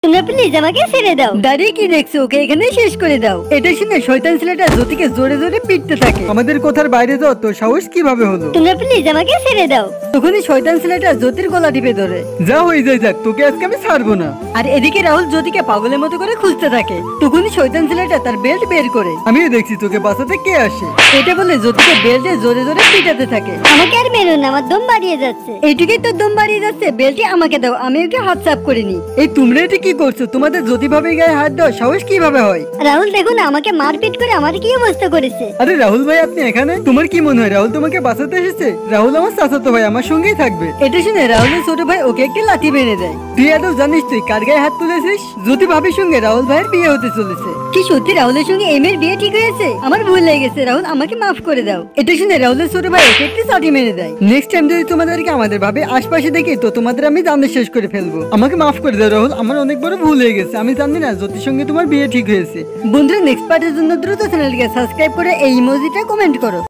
তোমরা প্লিজ আমাকে ছেড়ে দাও। দাঁড়িয়ে কি দেখছো, ওকে এখানে শেষ করে দাও। এটা শুনে শয়তান ছেলেটা জ্যোতিকে জোরে জোরে পিটতে থাকে। আমাদের কথার বাইরে যাও তো সাহস কিভাবে হলো? তোমরা প্লিজ আমাকে ছেড়ে দাও। তখনই শয়তান ছেলেটা জ্যোতির গলা টিপে ধরে। যা হয়ে যায় যাক, তোকে আজকে আমি ছাড়বো না। আর এদিকে রাহুল জ্যোতিকে পাগলের মতো করে খুঁজতে থাকে। তখনই শয়তান ছেলেটা তার বেল্ট বের করে। আমিও দেখছি তোকে বাঁচাতে কে আসে। এটা বলে জ্যোতিকে বেল্টে জোরে জোরে পিটাতে থাকে। আমাকে আর মেরো না, আমার দম বাড়িয়ে যাচ্ছে। এইটুকুই তো দম বাড়িয়ে যাচ্ছে, বেল্টটি আমাকে দাও, আমি ওকে হাত সাফ করে নি। এই তোমরা এটা কি করছো? তোমাদের জ্যোতি ভাবে গায়ে হাত দাও সাহস কিভাবে হয়? রাহুল দেখুন আমাকে মারপিট করে আমার কি অবস্থা করেছে। আরে রাহুল ভাই, আপনি এখানে? তোমার কি মনে হয় রাহুল তোমাকে বাঁচাতে এসেছে? রাহুল আমার চাচাতো ভাই, আমার সঙ্গেই থাকবে। এটা শুনে রাহুলের ছোট ভাই ওকে একটি লাঠি মেরে দেয়। তুই এত জানিস তুই কার গায়ে হাত তুলেছিস? জ্যোতি ভাবির সঙ্গে রাহুল ভাইয়ের বিয়ে হতে চলেছে। কি সত্যি রাহুলের সঙ্গে এমের বিয়ে ঠিক হয়েছে? আমার ভুল লেগে গেছে, রাহুল আমাকে মাফ করে দাও। এটা শুনে রাহুলের ছোট ভাই ওকে একটি লাঠি মেরে দেয়। নেক্সট টাইম যদি তোমাদেরকে আমাদের ভাবে আশপাশে দেখি তো তোমাদের আমি জানতে শেষ করে ফেলবো। আমাকে মাফ করে দাও রাহুল, আমার অনেক বড় ভুল হয়ে গেছে। আমি জানি না জ্যোতির সঙ্গে তোমার বিয়ে ঠিক হয়েছে। বন্ধুরা নেক্সট পার্টের জন্য দ্রুত চ্যানেলটিকে সাবস্ক্রাইব করে এই ইমোজিটা কমেন্ট করো।